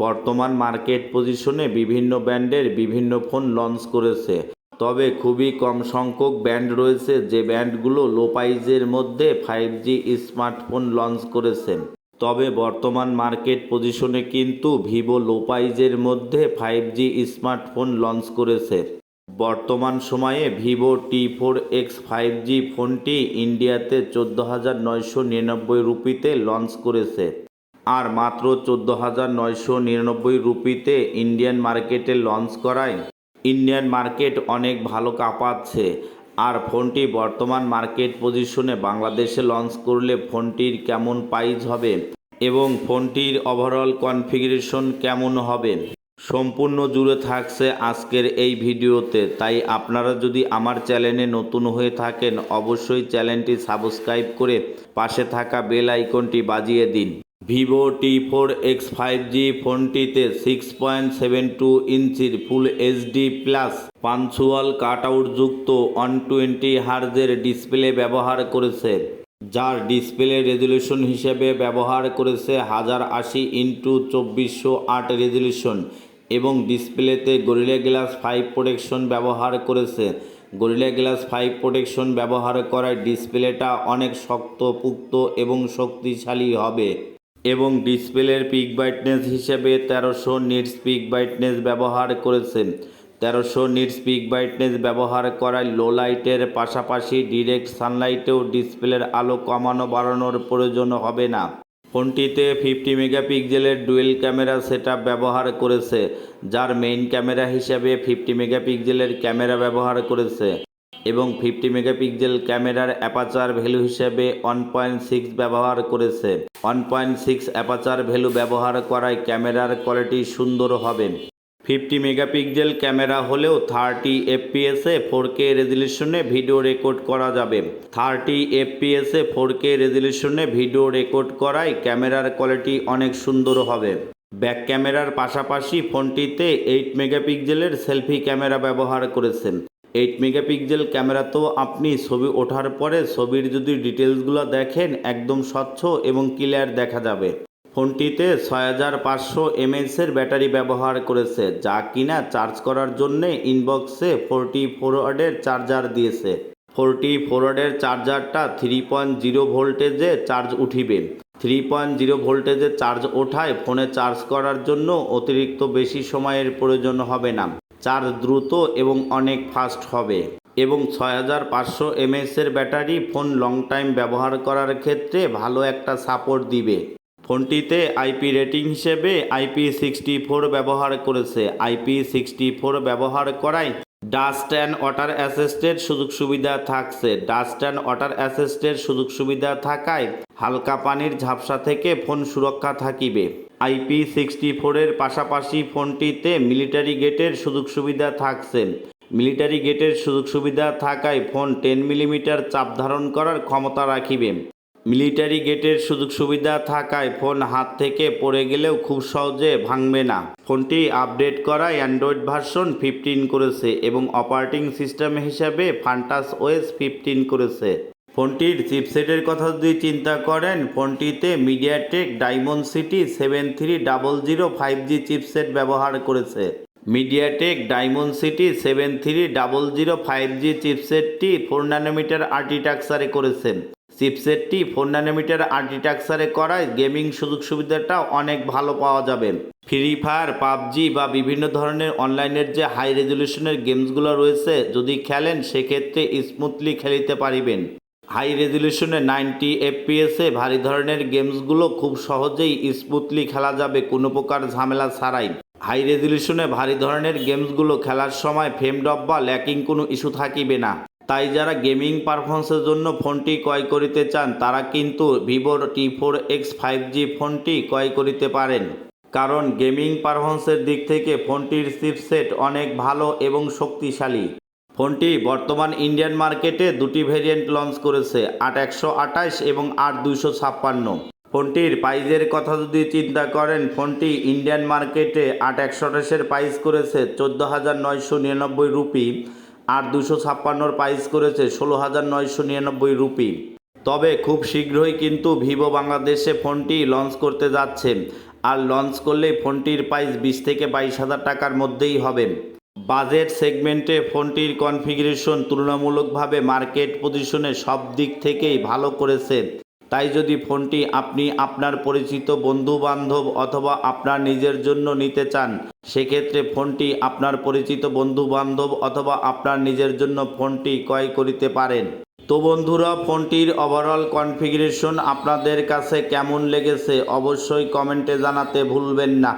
বর্তমান মার্কেট পজিশনে বিভিন্ন ব্র্যান্ডের বিভিন্ন ফোন লঞ্চ করেছে, তবে খুবই কম সংখ্যক ব্র্যান্ড রয়েছে যে ব্র্যান্ডগুলো লো প্রাইজের মধ্যে 5G স্মার্টফোন লঞ্চ করেছে। তবে বর্তমান মার্কেট পজিশনে কিন্তু ভিভো লো প্রাইজের মধ্যে 5G স্মার্টফোন লঞ্চ করেছে। বর্তমান সময়ে ভিভো T4X 5G ফোনটি ইন্ডিয়াতে 14,999 রুপিতে লঞ্চ করেছে, আর মাত্র 14,999 রুপিতে ইন্ডিয়ান মার্কেটে লঞ্চ করায় ইন্ডিয়ান মার্কেট অনেক ভালো কাঁপাচ্ছে। আর ফোনটি বর্তমান মার্কেট পজিশনে বাংলাদেশে লঞ্চ করলে ফোনটির কেমন প্রাইস হবে এবং ফোনটির ওভারঅল কনফিগারেশন কেমন হবে সম্পূর্ণ জুড়ে থাকছে আজকের এই ভিডিওতে। তাই আপনারা যদি আমার চ্যানেলে নতুন হয়ে থাকেন অবশ্যই চ্যানেলটি সাবস্ক্রাইব করে পাশে থাকা বেল আইকনটি বাজিয়ে দিন। ভিভো T4X 5G ফোনটিতে 6.72 ইঞ্চির full HD plus punctual cutout যুক্ত 120 হার্জের ডিসপ্লে ব্যবহার করেছে, যার ডিসপ্লে রেজলিউশন হিসেবে ব্যবহার করেছে 1080x2408 রেজলিউশন এবং ডিসপ্লেতে গরিলা গ্লাস 5 প্রোটেকশন ব্যবহার করেছে। গরিলা গ্লাস 5 প্রোটেকশন ব্যবহার করায় ডিসপ্লেটা অনেক শক্তপোক্ত এবং শক্তিশালী হবে এবং ডিসপ্লের পিক ব্রাইটনেস হিসেবে 1300 নিটস পিক ব্রাইটনেস ব্যবহার করেছে। 1300 নিটস পিক ব্রাইটনেস ব্যবহার করায় লো লাইটের পাশাপাশি ডিরেক্ট সানলাইটেও ডিসপ্লের আলো কমানো বাড়ানোর প্রয়োজন হবে না। ফোনটিতে 50 মেগাপিক্সেলের ডুয়েল ক্যামেরা সেটআপ ব্যবহার করেছে, যার মেইন ক্যামেরা হিসেবে 50 মেগাপিক্সেলের ক্যামেরা ব্যবহার করেছে এবং 50 মেগাপিক্সেল ক্যামেরার অ্যাপারচার ভ্যালু হিসেবে 1.6 ব্যবহার করেছে। 1.6 অ্যাপারচার ভ্যালু ব্যবহার করায় ক্যামেরার কোয়ালিটি সুন্দর হবে। 50 মেগাপিক্সেল ক্যামেরা হলেও 30 এফপিএসে 4K রেজলিউশনে ভিডিও রেকর্ড করা যাবে। 30 এফপিএসে 4K রেজলিউশনে ভিডিও রেকর্ড করায় ক্যামেরার কোয়ালিটি অনেক সুন্দর হবে। ব্যাক ক্যামেরার পাশাপাশি ফোনটিতে 8 মেগাপিক্সেলের সেলফি ক্যামেরা ব্যবহার করেছেন। 8 মেগাপিক্সেল ক্যামেরাতেও আপনি ছবি ওঠার পরে ছবির যদি ডিটেলসগুলো দেখেন একদম স্বচ্ছ এবং ক্লিয়ার দেখা যাবে। ফোনটিতে 6500 mAh ব্যাটারি ব্যবহার করেছে, যা কিনা চার্জ করার জন্যে ইনবক্সে 44 ওয়াটের চার্জার দিয়েছে। 44 ওয়াটের চার্জারটা 3.0 ভোল্টেজে চার্জ উঠিবে। 3.0 ভোল্টেজে চার্জ ওঠায় ফোনে চার্জ করার জন্য অতিরিক্ত বেশি সময়ের প্রয়োজন হবে না। চার্জ দ্রুত এবং অনেক ফাস্ট হবে এবং 6500 mAh battery phone long time ব্যবহার করার ক্ষেত্রে ভালো একটা সাপোর্ট দিবে। ফোনটিতে আইপি রেটিং হিসেবে IP64 ব্যবহার করেছে। IP64 ব্যবহার করায় ডাস্ট অ্যান্ড ওয়াটার অ্যাসিস্টের সুযোগ সুবিধা থাকছে। ডাস্ট অ্যান্ড ওয়াটার অ্যাসিস্টের সুযোগ সুবিধা থাকায় হালকা পানির ঝাপসা থেকে ফোন সুরক্ষা থাকিবে। IP64 এর পাশাপাশি ফোনটিতে মিলিটারি গেটের সুযোগ সুবিধা থাকছে। মিলিটারি গেটের সুযোগ সুবিধা থাকায় ফোন 10 মিলিমিটার চাপ ধারণ করার ক্ষমতা রাখিবে। মিলিটারি গেটের সুযোগ সুবিধা থাকায় ফোন হাত থেকে পড়ে গেলেও খুব সহজে ভাঙবে না। ফোনটি আপডেট করা অ্যান্ড্রয়েড ভার্সন 15 করেছে এবং অপারেটিং সিস্টেম হিসাবে ফান্টাস ওএস 15 করেছে। ফোনটির চিপসেটের কথা যদি চিন্তা করেন ফোনটিতে মিডিয়াটেক ডায়মন্ডসিটি 7300 5G চিপসেট ব্যবহার করেছে। মিডিয়াটেক ডায়মন্ডসিটি 7300 5G চিপসেটটি 4 ন্যানোমিটার আর্কিটেকচারে করেছেন। চিপসেটটি 4 ন্যানোমিটার আর্কিটেকচারে করায় গেমিং সুযোগ সুবিধাটা অনেক ভালো পাওয়া যাবে। ফ্রি ফায়ার, পাবজি বা বিভিন্ন ধরনের অনলাইনের যে হাই রেজলিউশনের গেমসগুলো রয়েছে যদি খেলেন সেক্ষেত্রে স্মুথলি খেলিতে পারিবেন। হাই রেজলিউশনে 90 এফপিএসে ভারী ধরনের গেমসগুলো খুব সহজেই স্মুথলি খেলা যাবে কোনো প্রকার ঝামেলা ছাড়াই। হাই রেজলিউশনে ভারী ধরনের গেমসগুলো খেলার সময় ফ্রেম ড্রপ বা ল্যাকিং কোনো ইস্যু থাকিবে না। তাই যারা গেমিং পারফরমেন্সের জন্য ফোনটি ক্রয় করিতে চান তারা কিন্তু ভিভো T4X 5G ফোনটি ক্রয় করিতে পারেন, কারণ গেমিং পারফরমেন্সের দিক থেকে ফোনটির চিপসেট অনেক ভালো এবং শক্তিশালী। ফোনটি বর্তমান ইন্ডিয়ান মার্কেটে দুটি ভেরিয়েন্ট লঞ্চ করেছে, 8128 এবং 8256। ফোনটির প্রাইজের কথা যদি চিন্তা করেন ফোনটি ইন্ডিয়ান মার্কেটে 8128-এর প্রাইস করেছে 14,999 রুপি, আর 256-র প্রাইস করেছে 16,999 রুপি। তবে খুব শীঘ্রই কিন্তু ভিভো বাংলাদেশে ফোনটি লঞ্চ করতে যাচ্ছে। আর লঞ্চ করলে ফোনটির প্রাইস 20 থেকে 22,000 টাকার মধ্যেই হবে। বাজেট সেগমেন্টে ফোনটির কনফিগারেশন তুলনামূলকভাবে মার্কেট পজিশনে সব দিক থেকেই ভালো করেছে। তাই যদি ফোনটি আপনি আপনার পরিচিত বন্ধু বান্ধব অথবা আপনার নিজের জন্য নিতে চান, সেক্ষেত্রে ফোনটি আপনার পরিচিত বন্ধু বান্ধব অথবা আপনার নিজের জন্য ফোনটি ক্রয় করতে পারেন। তো বন্ধুরা, ফোনটির ওভারঅল কনফিগারেশন আপনাদের কাছে কেমন লেগেছে অবশ্যই কমেন্টে জানাতে ভুলবেন না।